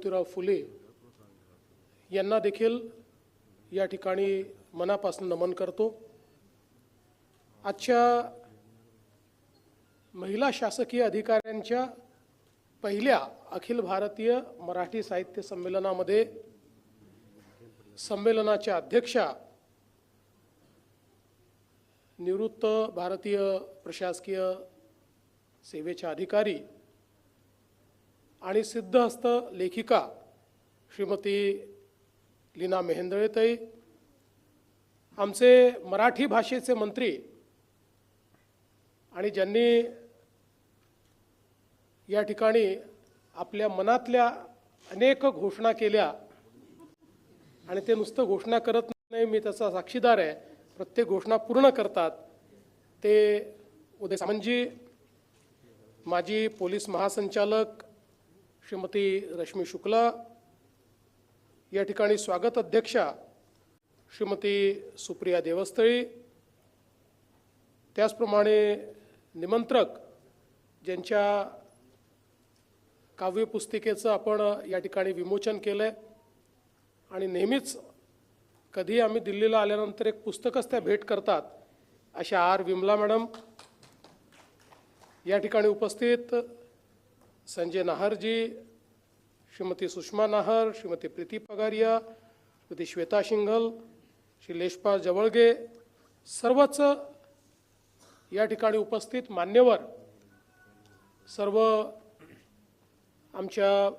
ज्योतिराव फुले यांना देखील या ठिकाणी मनापासून नमन करतो। आजच्या महिला शासकीय अधिकाऱ्यांच्या पहिल्या अखिल भारतीय मराठी साहित्य संमेलनामध्ये संमेलनाच्या अध्यक्षा निवृत्त भारतीय प्रशासकीय सेवेच्या अधिकारी आणि सिद्धहस्त लेखिका श्रीमती लीना मेहेंदळेताई, आमचे मराठी भाषेचे मंत्री आणि ज्यांनी या ठिकाणी आपल्या मनातल्या अनेक घोषणा केल्या आणि ते नुसतं घोषणा करत नाही, मी त्याचा साक्षीदार आहे, प्रत्येक घोषणा पूर्ण करतात, ते उदय सामंतजी, माजी पोलीस महासंचालक श्रीमती रश्मी शुक्ला, या ठिकाणी स्वागत अध्यक्षा श्रीमती सुप्रिया देवस्थळी, त्याचप्रमाणे निमंत्रक ज्यांच्या काव्यपुस्तिकेचं आपण या ठिकाणी विमोचन केलं आहे आणि नेहमीच कधी आम्ही दिल्लीला आल्यानंतर एक पुस्तकच त्या भेट करतात अशा आर विमला मॅडम, या ठिकाणी उपस्थित संजय नाहरजी, श्रीमती सुषमा नाहर, श्रीमती प्रीती पगारिया, श्रीमती श्वेता शिंघल, श्री लेशपाल जवळगे, सर्वच या ठिकाणी उपस्थित मान्यवर, सर्व आमच्या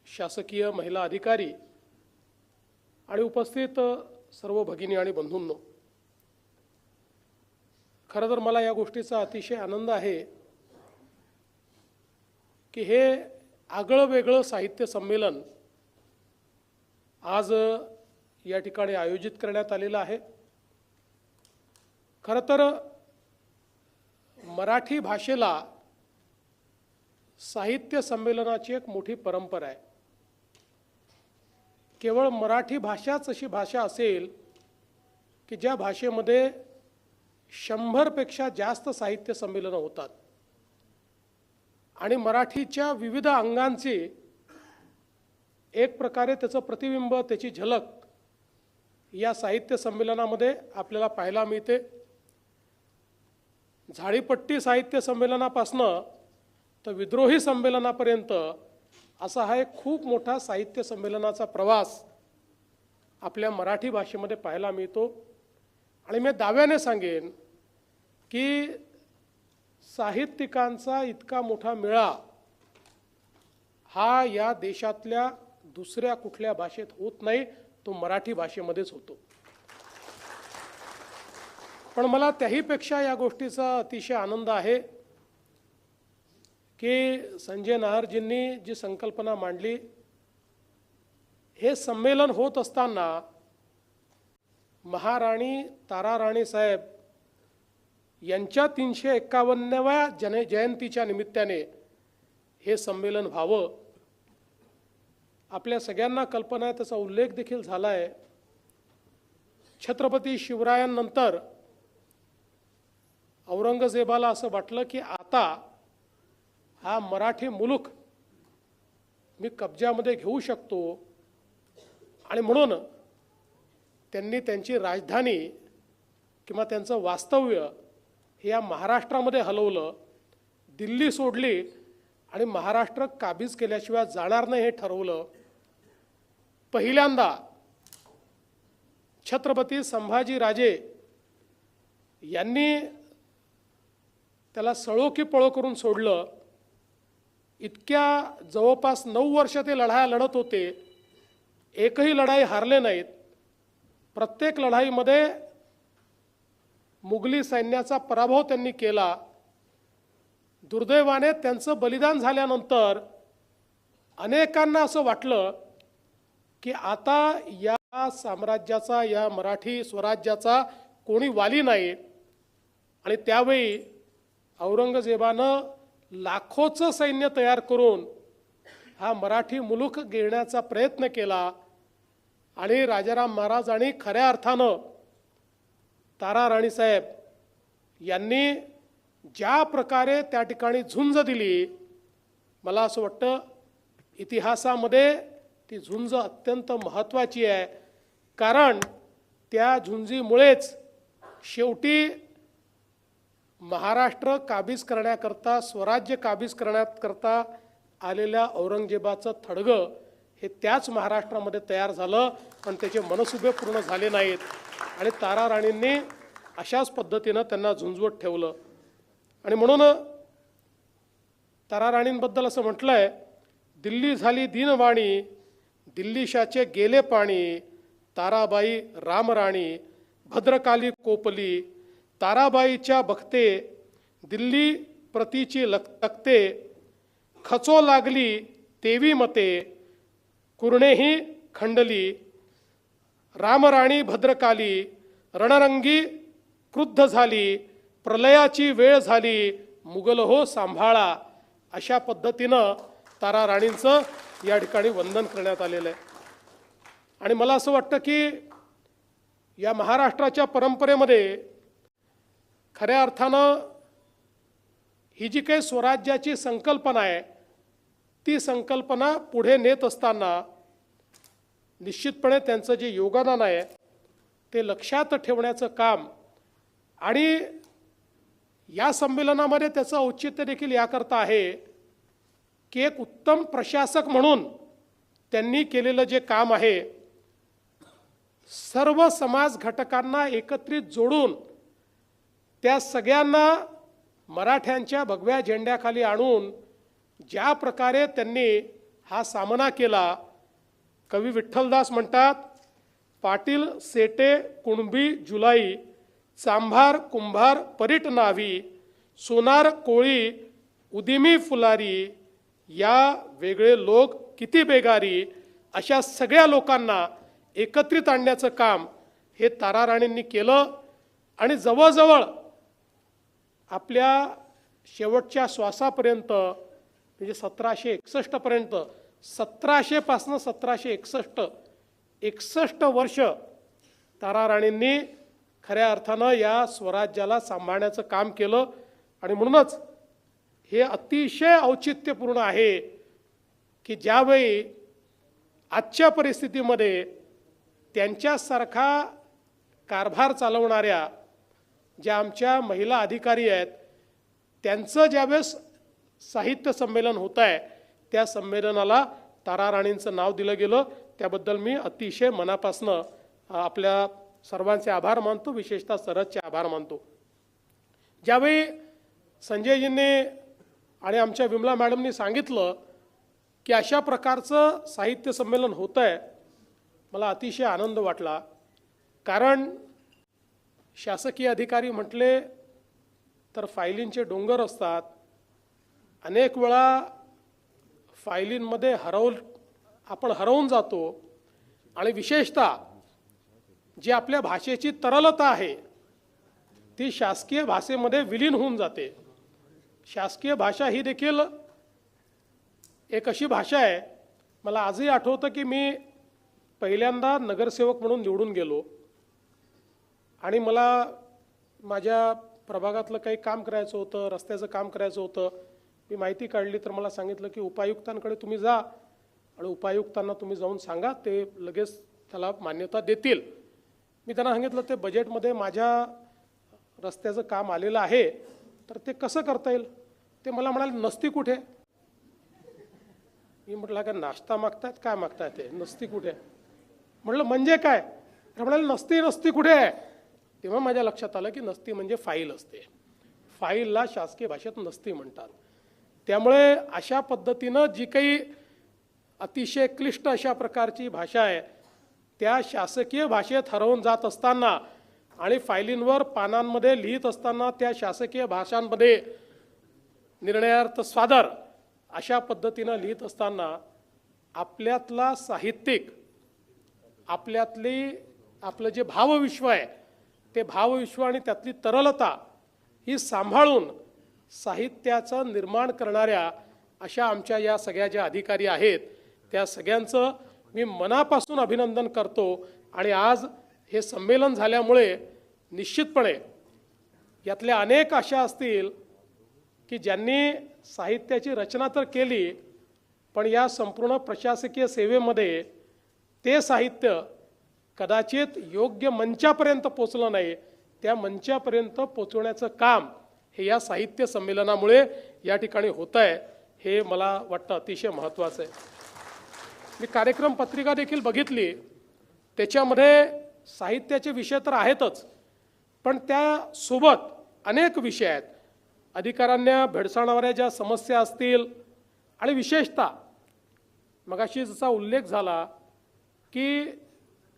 शासकीय महिला अधिकारी आणि उपस्थित सर्व भगिनी आणि बंधूंनो, खरं तर मला या गोष्टीचा अतिशय आनंद आहे की हे आगळं वेगळं साहित्य संमेलन आज या ठिकाणी आयोजित करण्यात आलेलं आहे। खरं तर मराठी भाषेला साहित्य संमेलनाची एक मोठी परंपरा आहे। केवळ मराठी भाषाच अशी भाषा असेल की ज्या भाषेमध्ये 100 पेक्षा जास्त साहित्य संमेलनं होतात आणि मराठीच्या विविध अंगांचे एक प्रकारे त्याचं प्रतिबिंब, त्याची झलक या साहित्य संमेलनामध्ये आपल्याला पाहायला मिळते। झाडीपट्टी साहित्य संमेलनापासनं तर विद्रोही संमेलनापर्यंत असा हा एक खूप मोठा साहित्य संमेलनाचा प्रवास आपल्या मराठी भाषेमध्ये पाहायला मिळतो आणि मी दाव्याने सांगेन की साहित्यिकांचा इतका मोठा मेळा हा या देशातल्या दुसऱ्या कुठल्या भाषेत होत नाही, तो मराठी भाषेमध्येच होतो। पण मला त्याहीपेक्षा या गोष्टीचा अतिशय आनंद आहे की संजय नाहरजींनी जी संकल्पना मांडली, हे संमेलन होत असताना महाराणी ताराराणी साहेब यांच्या 351व्या जयंतीच्या निमित्ताने हे संमेलन व्हावं। आपल्या सगळ्यांना कल्पना आहे, त्याचा उल्लेख देखील झाला आहे, छत्रपती शिवरायांनंतर औरंगजेबाला असं वाटलं की आता हा मराठी मुलूक मी कब्जामध्ये घेऊ शकतो आणि म्हणून त्यांनी त्यांची राजधानी किंवा त्यांचं वास्तव्य हे या महाराष्ट्रामध्ये हलवलं, दिल्ली सोडली आणि महाराष्ट्र काबीज केल्याशिवाय जाणार नाही हे ठरवलं। पहिल्यांदा छत्रपती संभाजी राजे यांनी त्याला सळो की पळो करून सोडलं। इतक्या जवळपास 9 वर्ष ते लढाया लढत होते, एकही लढाई हारले नाहीत। प्रत्येक लढाईमध्ये मुघली सैन्याचा पराभव त्यांनी केला। दुर्दैवाने त्यांचं बलिदान झाल्यानंतर अनेकांना असं वाटलं की आता या साम्राज्याचा, या मराठी स्वराज्याचा कोणी वाली नाही आणि त्यावेळी औरंगजेबानं लाखोचं सैन्य तयार करून हा मराठी मुलूक गिळण्याचा प्रयत्न केला आणि राजाराम महाराजांनी खऱ्या अर्थानं ताराराणी साहेब यांनी ज्या प्रकारे त्या ठिकाणी झुंज दिली, मला असं वाटतं इतिहासामध्ये ती झुंज अत्यंत महत्त्वाची आहे, कारण त्या झुंजीमुळेच शेवटी महाराष्ट्र काबीज करण्याकरता, स्वराज्य काबीज करण्याकरता आलेल्या औरंगजेबाचं थडगं हे त्याच महाराष्ट्रामध्ये तयार झालं, पण त्याचे मनसुबे पूर्ण झाले नाहीत आणि तारा राणींनी अशाच पद्धतीनं त्यांना झुंजवत ठेवलं. आणि म्हणून तारा राणींबद्दल असं म्हटलंय, दिल्ली झाली दीनवाणी, दिल्लीशाचे गेले पाणी, ताराबाई रामराणी भद्रकाली कोपली, ताराबाईच्या बघते दिल्ली प्रतीची तकते, खचो लागली तेवी मते, कुरणेही खंडली, रामराणी भद्रकाली रणरंगी क्रुद्ध झाली, प्रलयाची वेळ झाली, मुघल हो सांभाळा. अशा पद्धतीनं तारा राणींचं या ठिकाणी वंदन करण्यात आलेलं आहे. आणि मला असं वाटतं की या महाराष्ट्राच्या परंपरेमध्ये खऱ्या अर्थानं ही जी काही स्वराज्याची संकल्पना आहे, ती संकल्पना पुढे नेत असताना निश्चितपणे त्यांचं जे योगदान आहे ते लक्षात ठेवण्याचं काम, आणि या संमेलनामध्ये त्याचं औचित्य देखील याकरता आहे की एक उत्तम प्रशासक म्हणून त्यांनी केलेलं जे काम आहे, सर्व समाज घटकांना एकत्रित जोडून त्या सगळ्यांना मराठ्यांच्या भगव्या झेंड्याखाली आणून ज्या प्रकारे त्यांनी हा सामना केला. कवी विठ्ठलदास म्हणतात, पाटील सेटे कुणबी जुलाई, चांभार कुंभार परीट नावी, सोनार कोळी उदिमी फुलारी, या वेगळे लोक किती बेगारी. अशा सगळ्या लोकांना एकत्रित आणण्याचं काम हे तारा राणींनी केलं. आणि जवळजवळ आपल्या शेवटच्या श्वासापर्यंत, म्हणजे 1761 पर्यंत, 1700 पासून 1761 वर्ष तारा राणींनी खऱ्या अर्थानं या स्वराज्याला सांभाळण्याचं काम केलं. आणि म्हणूनच हे अतिशय औचित्यपूर्ण आहे की ज्यावेळी आजच्या परिस्थितीमध्ये त्यांच्यासारखा कारभार चालवणाऱ्या ज्या आमच्या महिला अधिकारी आहेत, त्यांचं ज्यावेळेस साहित्य संमेलन होत आहे, त्या संमेलनाला तारा राणींचं नाव दिलं गेलं. त्याबद्दल मी अतिशय मनापासनं आपल्या सर्वांचे आभार मानतो, विशेषतः सरहदचे आभार मानतो. ज्यावेळी संजयजींनी आणि आमच्या विमला मॅडमनी सांगितलं की अशा प्रकारचं साहित्य संमेलन होतं आहे, मला अतिशय आनंद वाटला. कारण शासकीय अधिकारी म्हटले तर फायलींचे डोंगर असतात. अनेक वेळा फायलींमध्ये आपण हरवून जातो, आणि विशेषतः जी आपल्या भाषेची तरलता आहे ती शासकीय भाषेमध्ये विलीन होऊन जाते. शासकीय भाषा ही देखील एक अशी भाषा आहे, मला आजही आठवतं की मी पहिल्यांदा नगरसेवक म्हणून निवडून गेलो आणि मला माझ्या प्रभागातलं काही काम करायचं होतं, रस्त्याचं काम करायचं होतं. मी माहिती काढली तर मला सांगितलं की उपायुक्तांकडे तुम्ही जा आणि उपायुक्तांना तुम्ही जाऊन सांगा, ते लगेच त्याला मान्यता देतील. मी त्यांना सांगितलं ते बजेटमध्ये माझ्या रस्त्याचं काम आलेलं आहे, तर ते कसं करता येईल. ते मला म्हणाले नसती कुठे. मी म्हटलं का नाश्ता मागतायत, काय मागतायत, ते नसती कुठे. म्हटलं म्हणजे काय. तर म्हणाले नसती कुठे आहे. तेव्हा माझ्या लक्षात आलं की नसती म्हणजे फाईल असते. फाईलला शासकीय भाषेत नसती म्हणतात. त्यामुळे अशा पद्धतीनं जी काही अतिशय क्लिष्ट अशा प्रकारची भाषा आहे, त्या शासकीय भाषेत हरवून जात असताना आणि फायलींवर पानांमध्ये लिहित असताना त्या शासकीय भाषांमध्ये निर्णयार्थ स्वादर अशा पद्धतीनं लिहित असताना आपल्यातला साहित्यिक, आपलं जे भावविश्व आहे ते भावविश्व आणि त्यातली तरलता ही सांभाळून साहित्याचं निर्माण करणाऱ्या अशा आमच्या या सगळ्या ज्या अधिकारी आहेत त्या सगळ्यांचं मी मनापासून अभिनंदन करतो. आणि आज हे संमेलन झाल्यामुळे निश्चितपणे यातल्या अनेक अशा असतील की ज्यांनी साहित्याची रचना तर केली, पण या संपूर्ण प्रशासकीय सेवेमध्ये ते साहित्य कदाचित योग्य मंचापर्यंत पोचलं नाही. त्या मंचापर्यंत पोचवण्याचं काम हे या साहित्य संमेलनामुळे या ठिकाणी होत आहे, हे मला वाटतं अतिशय महत्त्वाचं आहे. मी कार्यक्रम पत्रिका देखील बघितली, त्याच्यामध्ये साहित्याचे विषय तर आहेतच, पण त्यासोबत अनेक विषय आहेत. अधिकाऱ्यांना भेडसावणाऱ्या ज्या समस्या असतील आणि विशेषतः मगाशी जसा उल्लेख झाला की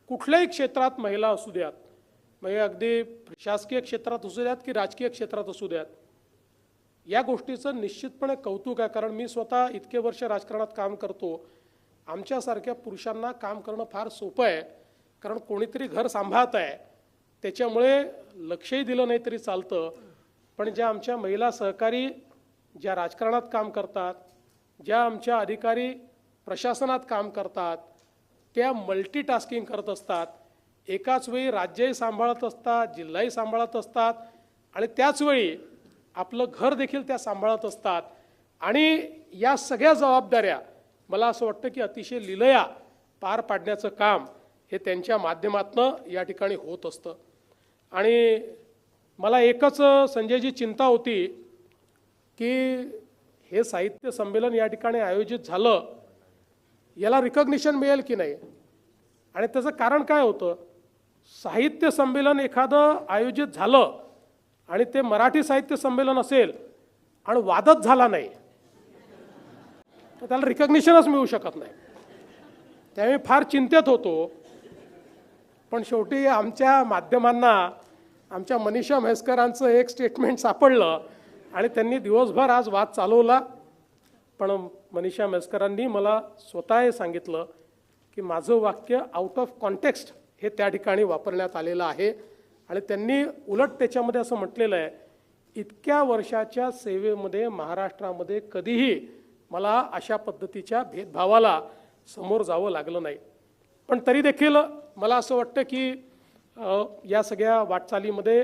कुठल्याही क्षेत्रात महिला असू द्यात, म्हणजे अगदी शासकीय क्षेत्रात असू द्यात की राजकीय क्षेत्रात असू द्यात, या गोष्टीचं निश्चितपणे कौतुक आहे. कारण मी स्वतः इतके वर्ष राजकारणात काम करतो. आमच्यासारख्या पुरुषांना काम करणं फार सोपं आहे, कारण कोणीतरी घर सांभाळत आहे, त्याच्यामुळे लक्षही दिलं नाही तरी चालतं. पण ज्या आमच्या महिला सहकारी ज्या राजकारणात काम करतात, ज्या आमच्या अधिकारी प्रशासनात काम करतात, त्या मल्टीटास्किंग करत असतात. एकाच वेळी राज्यही सांभाळत असतात, जिल्हाही सांभाळत असतात आणि त्याचवेळी आपलं घर देखील त्या सांभाळत असतात. आणि या सगळ्या जबाबदाऱ्या मला असं वाटतं की अतिशय लीलया पार पाडण्याचं काम हे त्यांच्या माध्यमातून या ठिकाणी होत असतं. आणि मला एकच संजयजी चिंता होती की हे साहित्य संमेलन या ठिकाणी आयोजित झालं, याला रिकॉग्निशन मिळेल की नाही. आणि त्याचं कारण काय होतं, साहित्य संमेलन एखादं आयोजित झालं आणि ते मराठी साहित्य संमेलन असेल आणि वादच झाला नाही, तर त्याला रिकॉग्निशनच मिळू शकत नाही. त्यामुळे फार चिंतेत होतो. पण शेवटी आमच्या माध्यमांना आमच्या मनीषा म्हैसकरांचं एक स्टेटमेंट सापडलं आणि त्यांनी दिवसभर आज वाद चालवला. पण मनीषा म्हैसकरांनी मला स्वतः हे सांगितलं की माझं वाक्य आउट ऑफ कॉन्टेक्स्ट हे त्या ठिकाणी वापरण्यात आलेलं आहे. आणि त्यांनी उलट त्याच्यामध्ये असं म्हटलेलं आहे, इतक्या वर्षाच्या सेवेमध्ये महाराष्ट्रामध्ये कधीही मला अशा पद्धतीच्या भेदभावाला समोर जावं लागलं नाही. पण तरी देखील मला असं वाटतं की या सगळ्या वाटचालीमध्ये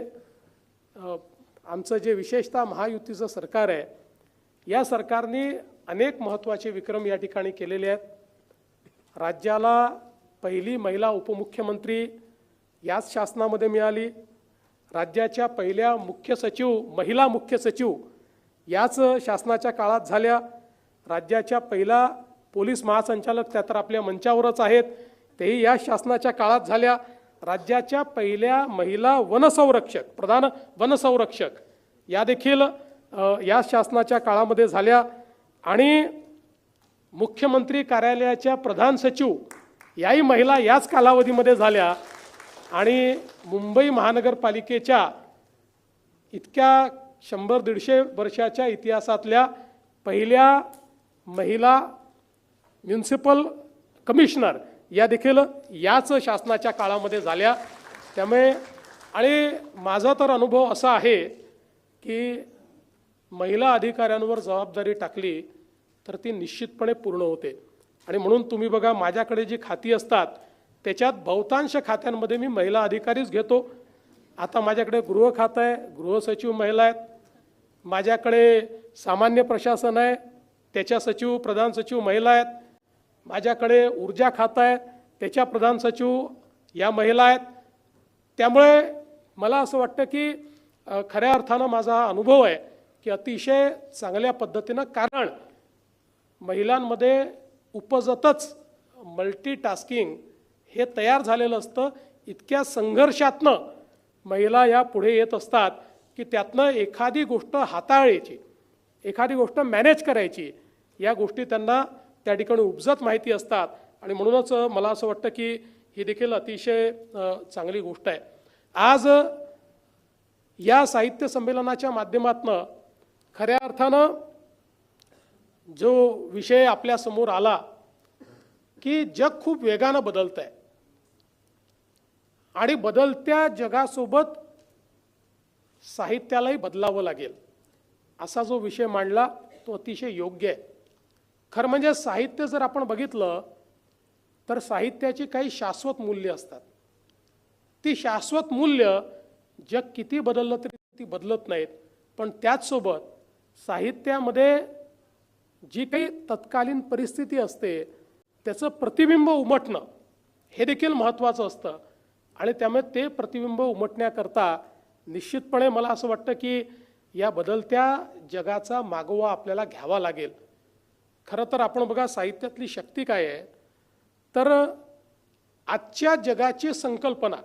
आमचं जे विशेषतः महायुतीचं सरकार आहे, या सरकारने अनेक महत्त्वाचे विक्रम या ठिकाणी केलेले आहेत. राज्याला पहिली महिला उपमुख्यमंत्री याच शासनामध्ये मिळाली. राज्याच्या पहिल्या मुख्य सचिव, महिला मुख्य सचिव याच शासनाच्या काळात झाल्या. राज्याच्या पहिला पोलीस महासंचालक, त्या तर आपल्या मंचावरच आहेत, तेही या शासनाच्या काळात झाल्या. राज्याच्या पहिल्या महिला वनसंरक्षक, प्रधान वनसंरक्षक या देखील या शासनाच्या काळामध्ये झाल्या. आणि मुख्यमंत्री कार्यालयाच्या प्रधान सचिव याही महिला याच कालावधीमध्ये झाल्या. आणि मुंबई महानगरपालिकेच्या इतक्या 100-150 वर्षाच्या इतिहासातल्या पहिल्या महिला म्युनिसिपल कमिशनर या देखील याच शासनाच्या काळामध्ये झाल्या. त्यामुळे आणि माझा तर अनुभव असा आहे की महिला अधिकाऱ्यांवर जबाबदारी टाकली तर ती निश्चितपणे पूर्ण होते. आणि म्हणून तुम्ही बघा, माझ्याकडे जी खाती असतात त्याच्यात बहुतांश खात्यांमध्ये मी महिला अधिकारीच घेतो. आता माझ्याकडे गृह खातं आहे, गृह सचिव महिला आहेत. माझ्याकडे सामान्य प्रशासन आहे, त्याच्या सचिव प्रधान सचिव महिला आहेत. माझ्याकडे ऊर्जा खातं आहे, त्याच्या प्रधान सचिव या महिला आहेत. त्यामुळे मला असं वाटतं की खऱ्या अर्थानं माझा हा अनुभव आहे की अतिशय चांगल्या पद्धतीनं, कारण महिलांमध्ये उपजतच मल्टीटास्किंग हे तयार झालेलं असतं. इतक्या संघर्षातनं महिला या पुढे येत असतात की त्यातनं एखादी गोष्ट हाताळायची, एखादी गोष्ट मॅनेज करायची, या गोष्टी त्यांना त्या ठिकाणी उपजत माहिती असतात. आणि म्हणूनच मला असं वाटतं की ही देखील अतिशय चांगली गोष्ट आहे. आज या साहित्य संमेलनाच्या माध्यमातून खऱ्या अर्थानं जो विषय आपल्यासमोर आला की जग खूप वेगानं बदलत आहे आणि बदलत्या जगासोबत साहित्यालाही बदलावं लागेल, असा जो विषय मांडला तो अतिशय योग्य आहे. खरं म्हणजे साहित्य जर आपण बघितलं तर साहित्याची काही शाश्वत मूल्य असतात. ती शाश्वत मूल्य जग किती बदललं तरी ती बदलत नाहीत. पण त्याचसोबत साहित्यामध्ये जी काही तत्कालीन परिस्थिती असते त्याचं प्रतिबिंब उमटणं हे देखील महत्त्वाचं असतं आणि त्यामुळे ते प्रतिबिंब उमटण्याकरता निश्चितपणे मला असं वाटतं की या बदलत्या जगाचा मागोवा आपल्याला घ्यावा लागेल. खरं तर आपण बघा साहित्यातली शक्ती काय आहे तर आजच्या जगाची संकल्पना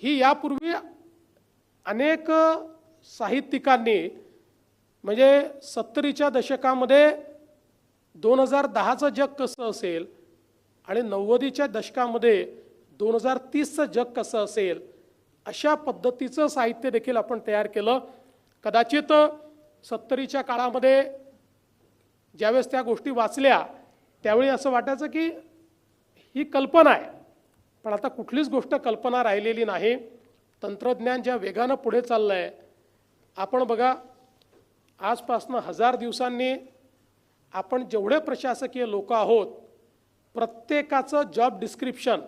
ही यापूर्वी अनेक साहित्यिकांनी म्हणजे 70च्या दशकामध्ये 2010चं जग कसं असेल आणि 90च्या दशकामध्ये 2030चं जग कसं असेल अशा पद्धतीचं साहित्य देखील आपण तयार केलं. कदाचित 70च्या काळामध्ये ज्यावेळेस त्या गोष्टी वाचल्या त्यावेळी असं वाटायचं की ही कल्पना आहे, पण आता कुठलीच गोष्ट कल्पना राहिलेली नाही. तंत्रज्ञान ज्या वेगानं पुढे चाललं आहे, आपण बघा आजपासून 1000 दिवसांनी आपण जेवढे प्रशासकीय लोक आहोत प्रत्येकाचं जॉब डिस्क्रिप्शन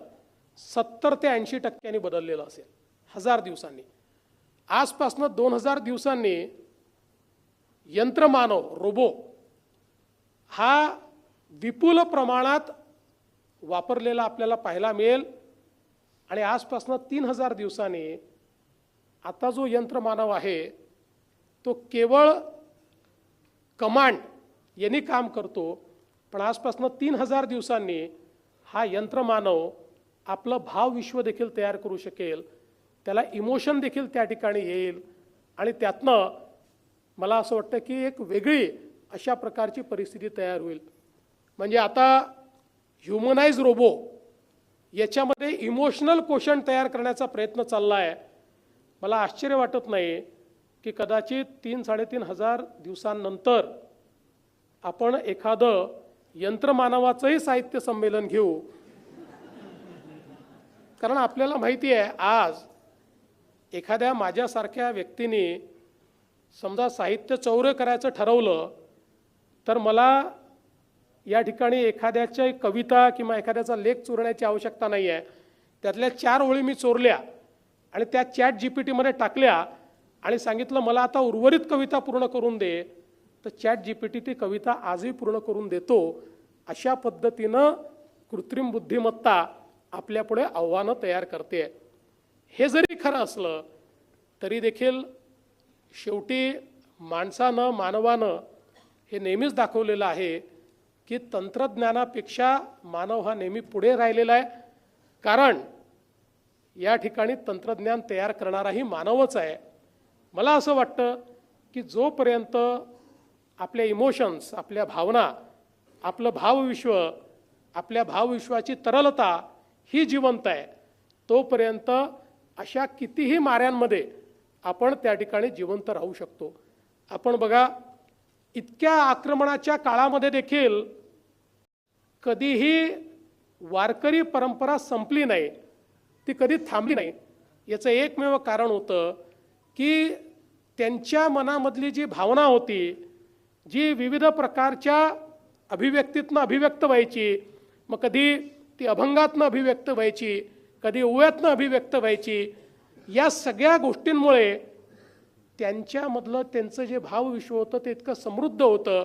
70 ते 80% बदललेलं असेल 1000 दिवसांनी. आजपासून 2000 दिवसांनी यंत्रमानव रोबो हा विपुल प्रमाणात वापरलेला आपल्याला पाहायला मिळेल आणि आजपासून 3000 दिवसांनी आता जो यंत्रमानव आहे तो केवळ कमांड यांनी काम करतो, पण आजपासून 3000 दिवसांनी हा यंत्रमानव आपलं भावविश्व देखील तयार करू शकेल, त्याला इमोशन देखील त्या ठिकाणी येईल आणि त्यातनं मला असं वाटतं की एक वेगळी अशा प्रकारची परिस्थिती तयार होईल. म्हणजे आता ह्युमनाइज रोबो याच्यामध्ये इमोशनल क्वोशंट तयार करण्याचा प्रयत्न चालला आहे. मला आश्चर्य वाटत नाही की कदाचित 3-3.5 हजार दिवसांनंतर आपण एखादं यंत्रमानवाचंही साहित्य संमेलन घेऊ. कारण आपल्याला माहिती आहे आज एखाद्या माझ्यासारख्या व्यक्तीने समजा साहित्य चौर्य करायचं ठरवलं तर मला या ठिकाणी एखाद्याची कविता किंवा एखाद्याचा लेख चोरण्याची आवश्यकता नाही आहे. त्यातल्या 4 ओळी मी चोरल्या आणि त्या ChatGPT टाकल्या आणि सांगितलं मला आता उर्वरित कविता पूर्ण करून दे, तर ChatGPT ती कविता आजही पूर्ण करून देतो. अशा पद्धतीनं कृत्रिम बुद्धिमत्ता आपल्यापुढे आव्हानं तयार करते. हे जरी खरं असलं तरी देखील शेवटी माणसानं मानवानं हे नेहमीच दाखवलेलं आहे की तंत्रज्ञानापेक्षा मानव हा नेहमी पुढे राहिलेला आहे. कारण या ठिकाणी तंत्रज्ञान तयार करणाराही मानवच आहे. मला असं वाटतं की जोपर्यंत आपल्या इमोशन्स, आपल्या भावना, आपलं भावविश्व, आपल्या भावविश्वाची तरलता ही जिवंत आहे तोपर्यंत अशा कितीही माऱ्यांमध्ये आपण त्या ठिकाणी जिवंत राहू शकतो. आपण बघा इतक्या आक्रमणाच्या काळामध्ये देखील कधीही वारकरी परंपरा संपली नाही, ती कधी थांबली नाही. याचं एकमेव कारण होतं की त्यांच्या मनामधली जी भावना होती, जी विविध प्रकारच्या अभिव्यक्तीतनं अभिव्यक्त व्हायची, मग कधी ती अभंगातनं अभिव्यक्त व्हायची, कधी ओव्यातनं अभिव्यक्त व्हायची, या सगळ्या गोष्टींमुळे त्यांच्यामधलं त्यांचं जे भावविश्व होतं ते इतकं समृद्ध होतं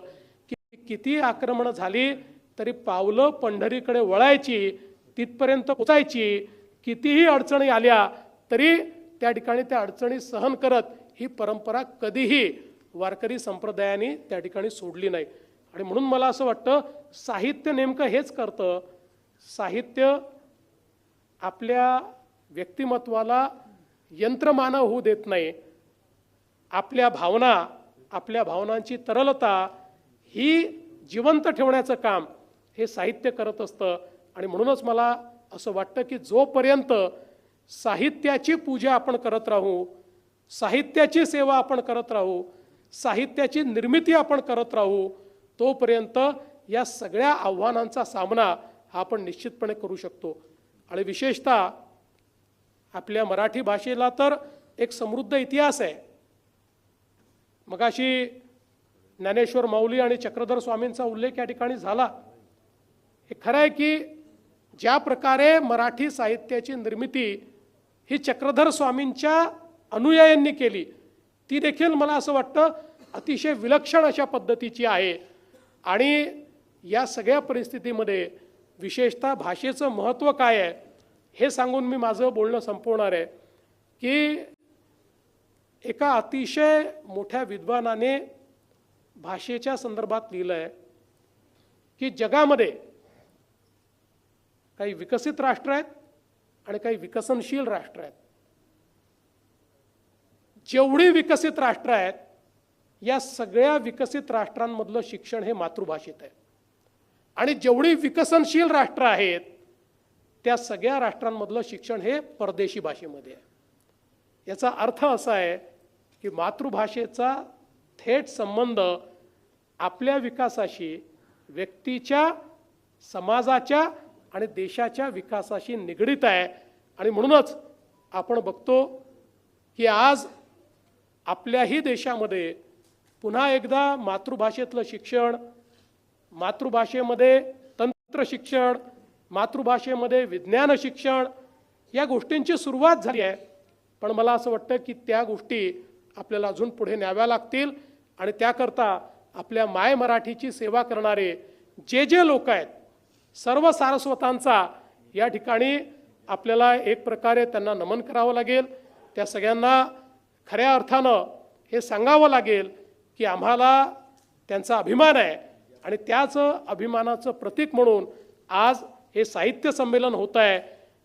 की किती आक्रमणं झाली तरी पावलं पंढरीकडे वळायची, तिथपर्यंत पोचायची. कितीही अडचणी आल्या तरी त्या ठिकाणी त्या अडचणी सहन करत ही परंपरा कधीही वारकरी संप्रदायाने त्या ठिकाणी सोडली नाही. आणि म्हणून मला असं वाटतं साहित्य नेमकं हेच करतं. साहित्य आपल्या व्यक्तिमत्वाला यंत्रमानव होऊ देत नाही. आपल्या भावना, आपल्या भावनांची तरलता ही जिवंत ठेवण्याचं काम हे साहित्य करत असतं. आणि म्हणूनच मला असं वाटतं की जोपर्यंत साहित्याची पूजा आपण करत राहू, साहित्याची सेवा आपण करत राहू, साहित्याची निर्मिती आपण करत राहू, तोपर्यंत या सगळ्या आव्हानांचा सामना हा आपण निश्चितपणे करू शकतो. आणि विशेषतः आपल्या मराठी भाषेला तर एक समृद्ध इतिहास आहे. मगाशी ज्ञानेश्वर माऊली आणि चक्रधर स्वामींचा उल्लेख या ठिकाणी झाला. हे खरं आहे की ज्या प्रकारे मराठी साहित्याची निर्मिती ही चक्रधर स्वामींच्या अनुयायांनी केली ती देखील मला असं वाटतं अतिशय विलक्षण अशा पद्धतीची आहे. आणि या सगळ्या परिस्थितीमध्ये विशेषतः भाषेचं महत्त्व काय आहे हे सांगून मी माझं बोलणं संपवणार आहे की एका अतिशय मोठ्या विद्वानाने भाषेच्या संदर्भात लिहिलं आहे की जगामध्ये काही विकसित राष्ट्र आहेत आणि काही विकसनशील राष्ट्र आहेत. जेवढी विकसित राष्ट्र आहेत या सगळ्या विकसित राष्ट्रांमधलं शिक्षण हे मातृभाषेत आहे आणि जेवढी विकसनशील राष्ट्र आहेत त्या सगळ्या राष्ट्रांमधलं शिक्षण हे परदेशी भाषेमध्ये आहे. याचा अर्थ असा आहे की मातृभाषेचा थेट संबंध आपल्या विकासाशी, व्यक्तीच्या, समाजाच्या आणि देशाच्या विकासाशी निगडित आहे. आणि म्हणूनच आपण बघतो की आज आपल्याही देशामध्ये पुन्हा एकदा मातृभाषेतलं शिक्षण, मातृभाषेमध्ये तंत्र शिक्षण, मातृभाषेमध्ये विज्ञान शिक्षण या गोष्टींची सुरुवात झाली आहे. पण मला असं वाटतं की त्या गोष्टी आपल्याला अजून पुढे न्याव्या लागतील आणि त्याकरता आपल्या माय मराठीची सेवा करणारे जे जे लोक आहेत सर्व सारस्वतांचा या ठिकाणी आपल्याला एक प्रकारे त्यांना नमन करावं लागेल. त्या सगळ्यांना खऱ्या अर्थानं हे सांगावं लागेल की आम्हाला त्यांचा अभिमान आहे आणि त्याच अभिमानाचं प्रतीक म्हणून आज हे साहित्य संमेलन होत आहे.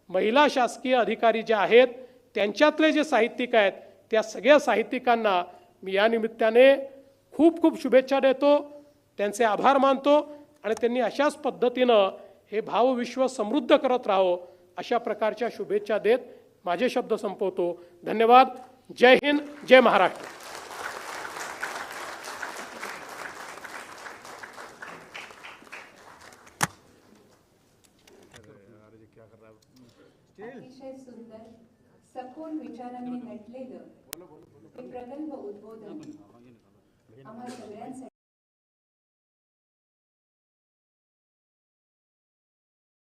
महिला शासकीय अधिकारी ज्या आहेत त्यांच्यातले जे साहित्यिक आहेत त्या सगळ्या साहित्यिकांना मी या निमित्ताने खूप खूप शुभेच्छा देतो, त्यांचे आभार मानतो आणि त्यांनी अशाच पद्धतीनं हे भावविश्व समृद्ध करत राहो अशा प्रकारच्या शुभेच्छा देत माझे शब्द संपवतो. धन्यवाद. जय हिंद, जय महाराष्ट्र. अतिशय सुंदर सखोल विचारांनी नटलेलं हे प्रगल्भ उद्बोधन आम्हा सगळ्यांसाठी